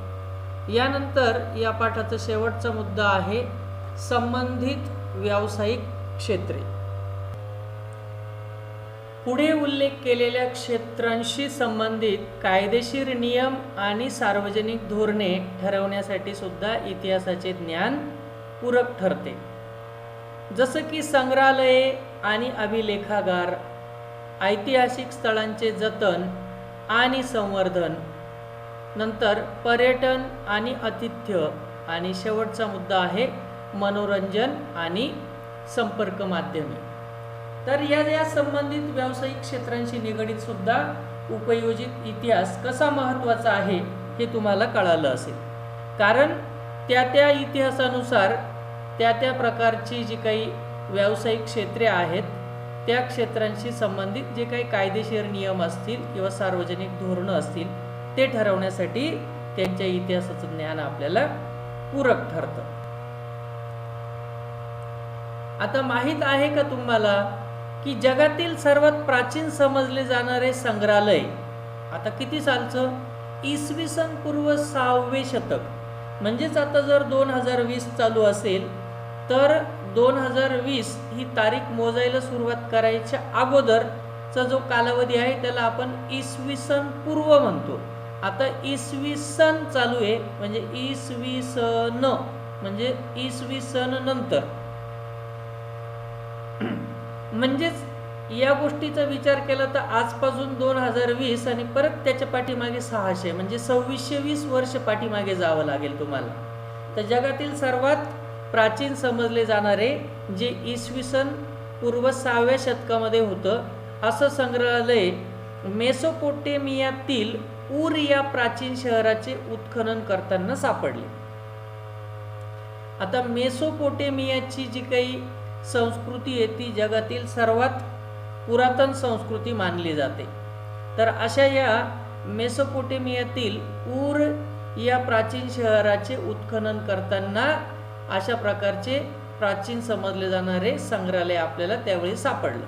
यानंतर या पाठाचा शेवटचा मुद्दा आहे संबंधित व्यावसायिक क्षेत्रे. पुढे उल्लेख केलेल्या क्षेत्रांशी संबंधित कायदेशीर नियम आणि सार्वजनिक धोरणे ठरवण्यासाठी सुद्धा इतिहासाचे ज्ञान पूरक ठरते. जसं की संग्रहालये आणि अभिलेखागार, ऐतिहासिक स्थळांचे जतन आणि संवर्धन, नंतर पर्यटन आणि आतिथ्य, आणि शेवटचा मुद्दा आहे मनोरंजन आणि संपर्क माध्यमे. तर या संबंधित व्यावसायिक क्षेत्रांशी निगडीत सुद्धा उपयोजित इतिहास कसा महत्त्वाचा आहे हे तुम्हाला कळालं असेल. कारण त्या इतिहासानुसार त्या प्रकारची जी काही व्यावसायिक क्षेत्रे आहेत त्या क्षेत्रांशी संबंधित जे काही कायदेशीर नियम असतील किंवा सार्वजनिक धोरणं असतील ते ठरवण्यासाठी त्यांच्या इतिहासाचं ज्ञान आपल्याला पूरक ठरतं. आता माहीत आहे का तुम्हाला की जगातील सर्वात प्राचीन समजले जाणारे संग्रहालय आता किती सालचं, इसवी सन पूर्व 6वे शतक, म्हणजेच आता जर 2020 चालू असेल तर 2020 ही तारीख मोजायला सुरुवात करायच्या अगोदरचा जो कालावधी आहे त्याला आपण इसवी सन पूर्व म्हणतो. आता इसवी सन चालू आहे म्हणजे इसवी सन म्हणजे इसवी सन नंतर, म्हणजेच या गोष्टीचा विचार केला तर आजपासून 2020 आणि परत त्याच्या पाठीमागे 600 म्हणजे 2620 वर्ष पाठीमागे जावं लागेल तुम्हाला. तर जगातील सर्वात प्राचीन समजले जाणारे जे इसवी सन पूर्व 6व्या शतकामध्ये होतं असं संग्रहालय मेसोपोटेमियातील ऊर या प्राचीन शहराचे उत्खनन करताना सापडले. आता मेसोपोटेमियाची जी काही संस्कृती आहे ती जगातील सर्वात पुरातन संस्कृती मानली जाते. तर अशा या मेसोपोटेमियातील ऊर या प्राचीन शहराचे उत्खनन करताना अशा प्रकारचे प्राचीन समजले जाणारे संग्रहालय आपल्याला त्यावेळी सापडलं.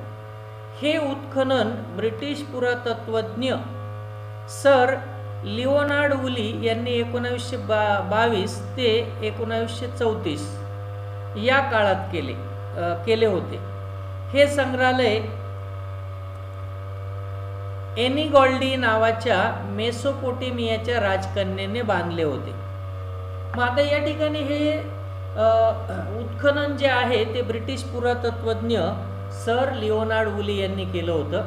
हे उत्खनन ब्रिटिश पुरातत्वज्ञ सर लिओनार्ड वुली यांनी 1922 ते 1934 या काळात केले होते. हे संग्रहालय एनी गॉल्डी नावाच्या मेसोपोटेमियाच्या राजकन्येने बांधले होते. मग आता या ठिकाणी हे उत्खनन जे आहे ते ब्रिटिश पुरातत्वज्ञ सर लिओनार्ड वुली यांनी केलं होतं.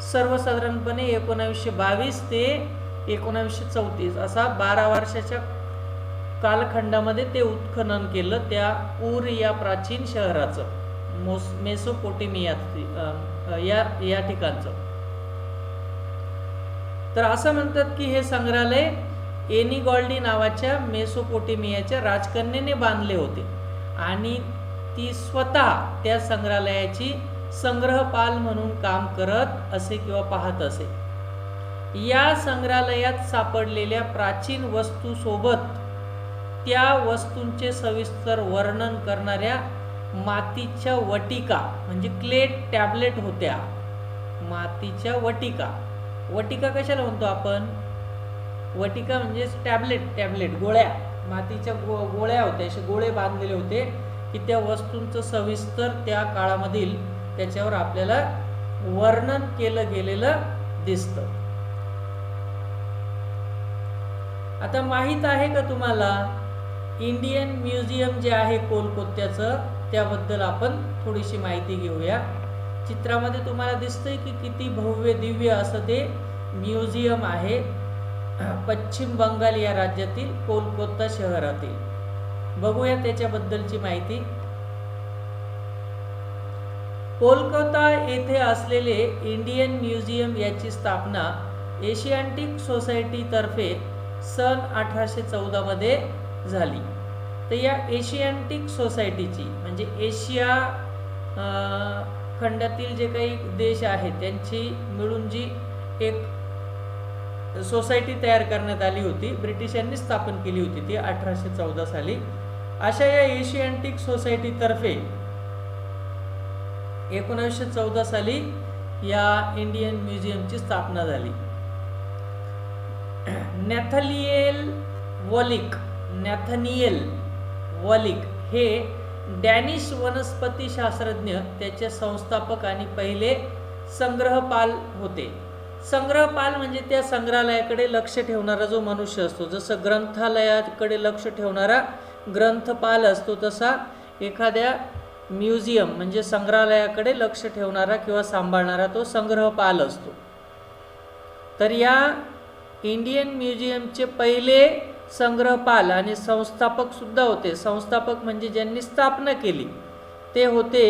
सर्वसाधारणपणे 1922 ते 1934 असा 12 वर्षाच्या कालखंडामध्ये ते उत्खनन केलं त्या ऊर या प्राचीन शहराचं या ठिकाणचं. तर असं म्हणतात की हे संग्रहालय एनी गॉल्डी नावाच्या मेसोपोटेमियाच्या राजकन्येने बांधले होते आणि ती स्वतः त्या संग्रहालयाची संग्रहपाल म्हणून काम करत असे किंवा पाहत असे. या संग्रहालयात सापडलेल्या प्राचीन वस्तूसोबत त्या वस्तूंचे सविस्तर वर्णन करणाऱ्या मातीच्या वटिका म्हणजे क्ले टॅबलेट होत्या. मातीच्या वटिका. वटिका कशाला म्हणतो आपण? वटिका म्हणजे टॅबलेट गोळ्या, मातीच्या गोळ्या होत्या, असे गोळे बांधलेले होते की त्या वस्तूंचं सविस्तर त्या काळामधील त्याच्यावर आपल्याला वर्णन केलं गेलेलं दिसतं. आता माहित आहे का तुम्हाला इंडियन म्युझियम जे आहे कोलकात्याचं, त्याबद्दल आपण थोडीशी माहिती घेऊया. चित्रामध्ये तुम्हाला दिसतंय की किती भव्य दिव्य असं ते म्युझियम आहे पश्चिम बंगाल या राज्यातील कोलकाता शहरातील. बघूया त्याच्याबद्दलची माहिती. कोलकाता येथे असलेले इंडियन म्युझियम याची स्थापना एशियाटिक सोसायटी तर्फे सन 1814 मध्ये झाली. तर या एशियाटिक सोसायटीची म्हणजे एशिया खंडातील जे काही देश आहेत त्यांची मिळून जी एक सोसायटी तयार करण्यात आली होती, ब्रिटिशांनी स्थापन केली होती ती 1814 साली. अशा या एशियाटिक सोसायटीतर्फे 1914 साली या इंडियन म्युझियमची स्थापना झाली. नॅथनिएल वॉलिक हे डॅनिश वनस्पती शास्त्रज्ञ, त्याचे संस्थापक आणि पहिले संग्रहपाल होते. संग्रहपाल म्हणजे त्या संग्रहालयाकडे लक्ष ठेवणारा जो मनुष्य असतो. जसं ग्रंथालयाकडे लक्ष ठेवणारा ग्रंथपाल असतो, तसा एखाद्या म्युझियम म्हणजे संग्रहालयाकडे लक्ष ठेवणारा किंवा सांभाळणारा तो संग्रहपाल असतो. तर या इंडियन म्युझियमचे पहिले संग्रहपाल आणि संस्थापक सुद्धा होते. संस्थापक म्हणजे ज्यांनी स्थापना केली ते होते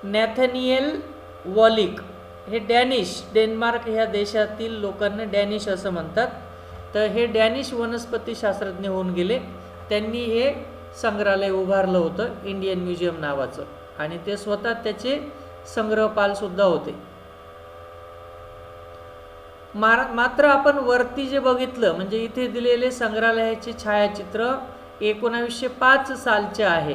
नॅथनिएल वॉलिक. हे डेन्मार्क ह्या देशातील लोकांना डॅनिश असं म्हणतात. तर हे डॅनिश वनस्पती शास्त्रज्ञ होऊन गेले. त्यांनी हे संग्रहालय उभारलं होतं इंडियन म्युझियम नावाचं आणि ते स्वतः त्याचे संग्रहपाल सुद्धा होते. मात्र आपण वरती जे बघितलं म्हणजे इथे दिलेले संग्रहालयाचे छायाचित्र 1905 सालचे आहे.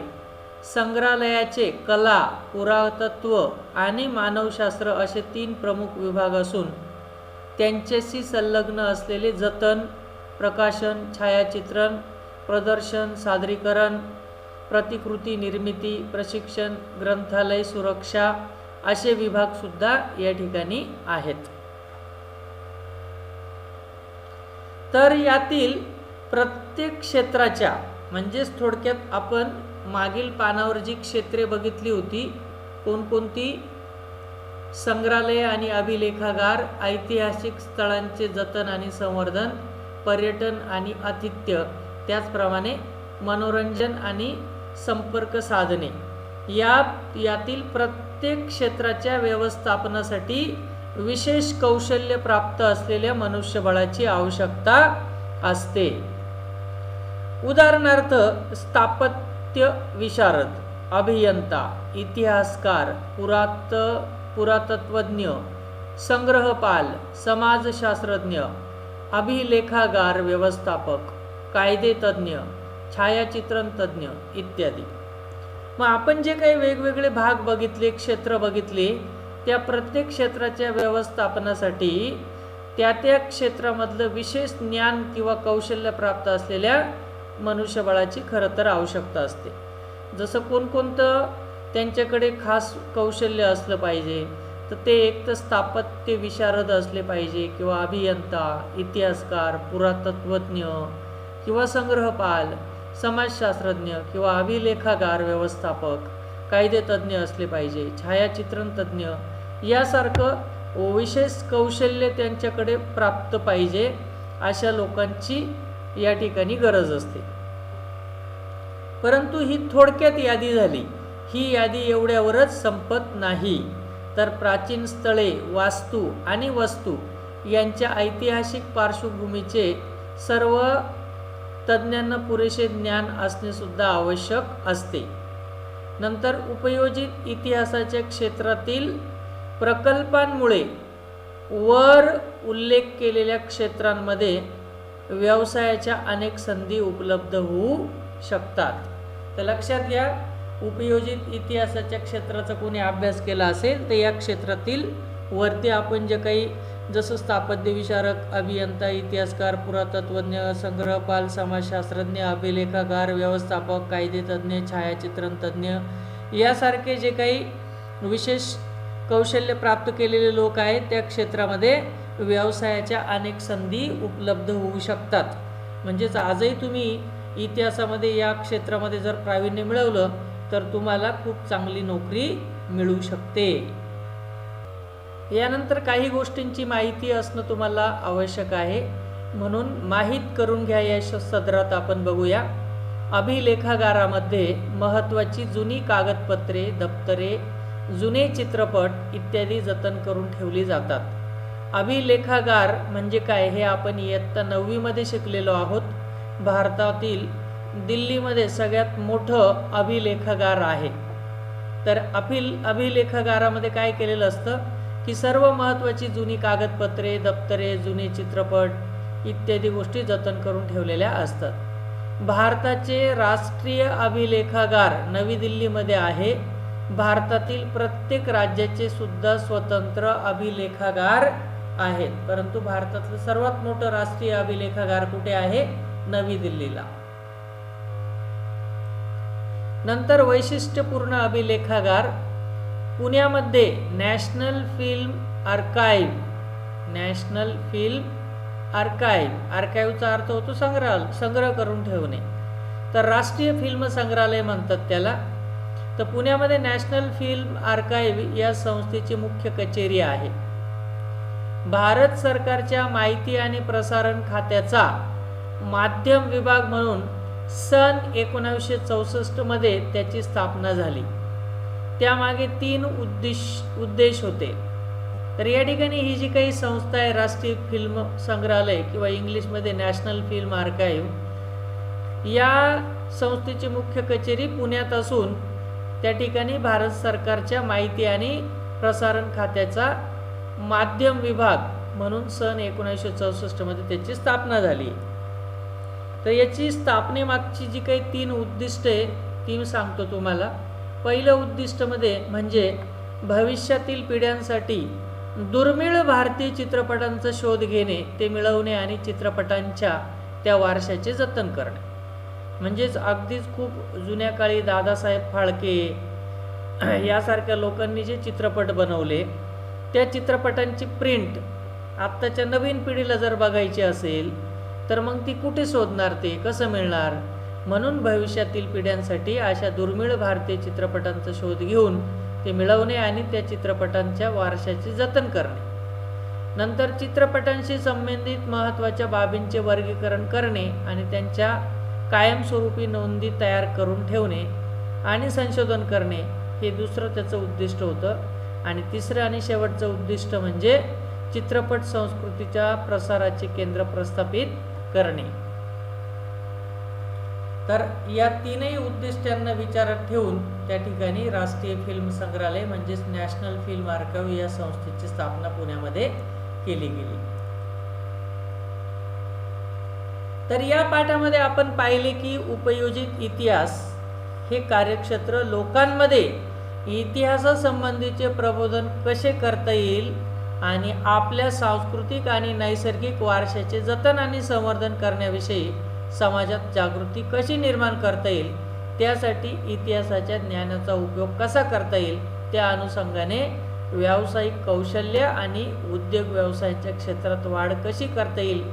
संग्रहालयाचे कला, पुरातत्व आणि मानवशास्त्र असे 3 प्रमुख विभाग असून त्यांच्याशी संलग्न असलेले जतन, प्रकाशन, छायाचित्रण, प्रदर्शन, सादरीकरण, प्रतिकृती निर्मिती, प्रशिक्षण, ग्रंथालय सुरक्षा असे विभाग सुद्धा या ठिकाणी आहेत. तर यातील प्रत्येक क्षेत्राच्या म्हणजेच थोडक्यात आपण मागील पानावर जी क्षेत्रे बघितली होती, कोणकोणती? संग्रहालय आणि अभिलेखागार, ऐतिहासिक स्थळांचे जतन आणि संवर्धन, पर्यटन आणि आतिथ्य, त्याचप्रमाणे मनोरंजन आणि संपर्क साधने. यातील प्रत्येक क्षेत्राच्या व्यवस्थापनासाठी विशेष कौशल्य प्राप्त असलेल्या मनुष्यबळाची आवश्यकता असते. उदाहरणार्थ स्थापत्य विशारद, अभियंता, इतिहासकार, पुरातत्वज्ञ, संग्रहपाल, समाजशास्त्रज्ञ, अभिलेखागार व्यवस्थापक, कायदे तज्ञ, छायाचित्रण तज्ञ इत्यादी. मग आपण जे काही वेगवेगळे भाग बघितले, क्षेत्र बघितले, त्या प्रत्येक क्षेत्राच्या व्यवस्थापनासाठी त्या क्षेत्रामधलं विशेष ज्ञान किंवा कौशल्य प्राप्त असलेल्या मनुष्यबळाची खरं तर आवश्यकता असते. जसं कोणकोणतं त्यांच्याकडे खास कौशल्य असलं पाहिजे, तर ते एक तर स्थापत्य विशारद असले पाहिजे किंवा अभियंता, इतिहासकार, पुरातत्वज्ञ किंवा संग्रहपाल, समाजशास्त्रज्ञ किंवा अभिलेखागार व्यवस्थापक, कायदे तज्ज्ञ असले पाहिजे, छायाचित्रण तज्ज्ञ यासारखं विशेष कौशल्य त्यांच्याकडे प्राप्त पाहिजे. अशा लोकांची या ठिकाणी गरज असते. परंतु ही थोडक्यात यादी झाली. ही यादी एवढ्यावरच संपत नाही. तर प्राचीन स्थळे, वास्तू आणि वस्तू यांच्या ऐतिहासिक पार्श्वभूमीचे सर्व तज्ज्ञांना पुरेसे ज्ञान असणे सुद्धा आवश्यक असते. नंतर उपयोजित इतिहासाच्या क्षेत्रातील प्रकल्पांमुळे वर उल्लेख केलेल्या क्षेत्रांमध्ये व्यवसायाच्या अनेक संधी उपलब्ध होऊ शकतात. तर लक्षात घ्या, उपयोजित इतिहासाच्या क्षेत्राचा कोणी अभ्यास केला असेल तर या क्षेत्रातील वरती आपण जे काही जसं स्थापत्य विशारक, अभियंता, इतिहासकार, पुरातत्वज्ञ, संग्रहपाल, समाजशास्त्रज्ञ, अभिलेखागार, व्यवस्थापक, कायदेतज्ञ, छायाचित्रण तज्ज्ञ यासारखे जे काही विशेष कौशल्य प्राप्त केलेले लोक आहेत त्या क्षेत्रामध्ये व्यवसायाच्या अनेक संधी उपलब्ध होऊ शकतात. म्हणजेच आजही तुम्ही इतिहासामध्ये या क्षेत्रामध्ये जर प्रावीण्य मिळवलं तर तुम्हाला खूप चांगली नोकरी मिळू शकते. यानंतर काही गोष्टींची माहिती असणं तुम्हाला आवश्यक आहे, म्हणून माहीत करून घ्या या सदरात आपण बघूया. अभिलेखागारामध्ये महत्त्वाची जुनी कागदपत्रे, दप्तरे, जुने चित्रपट इत्यादी जतन करून ठेवली जातात. अभिलेखागार म्हणजे काय हे आपण इयत्ता 9वी मध्ये शिकलेलो आहोत. भारतातील दिल्लीमध्ये सगळ्यात मोठं अभिलेखागार आहे. तर अभिलेखागारामध्ये काय केलेलं असतं की सर्व महत्त्वाची जुनी कागदपत्रे, दप्तरे, जुने चित्रपट इत्यादी गोष्टी जतन करून ठेवलेल्या असतात. भारताचे राष्ट्रीय अभिलेखागार नवी दिल्लीमध्ये आहे. भारतातील प्रत्येक राज्याचे सुद्धा स्वतंत्र अभिलेखागार आहेत, परंतु भारतातलं सर्वात मोठं राष्ट्रीय अभिलेखागार कुठे आहे? नवी दिल्लीला. नंतर वैशिष्ट्यपूर्ण अभिलेखागार पुण्यामध्ये national film archive. National film archive, आर्काइव्हचा अर्थ होतो संग्रह करून ठेवणे, तर राष्ट्रीय फिल्म संग्रहालय म्हणतात त्याला. तर पुण्यामध्ये नॅशनल फिल्म आर्काइव्ह या संस्थेची मुख्य कचेरी आहे. भारत सरकारच्या माहिती आणि प्रसारण खात्याचा माध्यम विभाग म्हणून सन 1964 मध्ये त्याची स्थापना झाली. त्यामागे 3 उद्देश होते. तर या ठिकाणी ही जी काही संस्था आहे राष्ट्रीय फिल्म संग्रहालय किंवा इंग्लिशमध्ये नॅशनल फिल्म आर्काइव्ह, या संस्थेची मुख्य कचेरी पुण्यात असून त्या ठिकाणी भारत सरकारच्या माहिती आणि प्रसारण खात्याचा माध्यम विभाग म्हणून सन 1964 मध्ये त्याची स्थापना झाली. तर याची स्थापनेमागची जी काही 3 उद्दिष्टे ती सांगतो तुम्हाला. पहिलं उद्दिष्ट म्हणजे भविष्यातील पिढ्यांसाठी दुर्मिळ भारतीय चित्रपटांचा शोध घेणे, ते मिळवणे आणि चित्रपटांच्या त्या वारशाचे जतन करणे. म्हणजेच अगदीच खूप जुन्या काळी दादासाहेब फाळके यासारख्या लोकांनी जे चित्रपट बनवले त्या चित्रपटांची प्रिंट आत्ताच्या नवीन पिढीला जर बघायची असेल तर मग ती कुठे शोधणार, ते कसं मिळणार? म्हणून भविष्यातील पिढ्यांसाठी अशा दुर्मिळ भारतीय चित्रपटांचा शोध घेऊन ते मिळवणे आणि त्या चित्रपटांच्या वारशाचे जतन करणे. नंतर चित्रपटांशी संबंधित महत्त्वाच्या बाबींचे वर्गीकरण करणे आणि त्यांच्या कायमस्वरूपी नोंदी तयार करून ठेवणे आणि संशोधन करणे हे दुसरं त्याचं उद्दिष्ट होतं. आणि तिसरं आणि शेवटचं उद्दिष्ट म्हणजे चित्रपट संस्कृतीच्या प्रसाराचे केंद्र प्रस्थापित करणे. तर या 3ही उद्दिष्टांना विचारात ठेवून त्या ठिकाणी राष्ट्रीय फिल्म संग्रहालय म्हणजेच नॅशनल फिल्म आर्काइव्ह या संस्थेची स्थापना पुण्यामध्ये केली गेली. तर या पाठामध्ये आपण पाहिले की उपयोजित इतिहास हे कार्यक्षेत्र लोकांमध्ये इतिहासासंबंधीचे प्रबोधन कसे करता येईल आणि आपल्या सांस्कृतिक आणि नैसर्गिक वारशाचे जतन आणि संवर्धन करण्याविषयी समाजात जागृती कशी निर्माण करता येईल, त्यासाठी इतिहासाच्या ज्ञानाचा उपयोग कसा करता येईल, त्या अनुषंगाने व्यावसायिक कौशल्य आणि उद्योग व्यवसायाच्या क्षेत्रात वाढ कशी करता येईल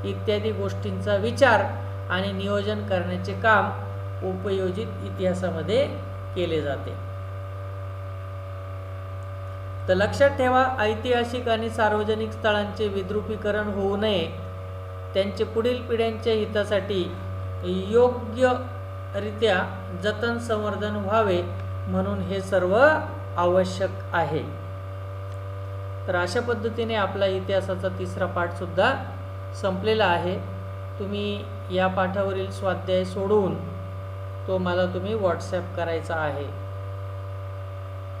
इत्यादी गोष्टींचा विचार आणि नियोजन करण्याचे काम उपयोजित इतिहासामध्ये केले जाते. तर लक्षात ठेवा, ऐतिहासिक आणि सार्वजनिक स्थळांचे विद्रुपीकरण होऊ नये, त्यांचे पुढील पिढ्यांच्या हितासाठी योग्यरित्या जतन संवर्धन व्हावे म्हणून हे सर्व आवश्यक आहे. तर अशा पद्धतीने आपला इतिहासाचा तिसरा पाठसुद्धा संपलेला आहे. तुम्ही या पाठावरील स्वाध्याय सोडवून तो मला तुम्ही व्हॉट्सॲप करायचा आहे.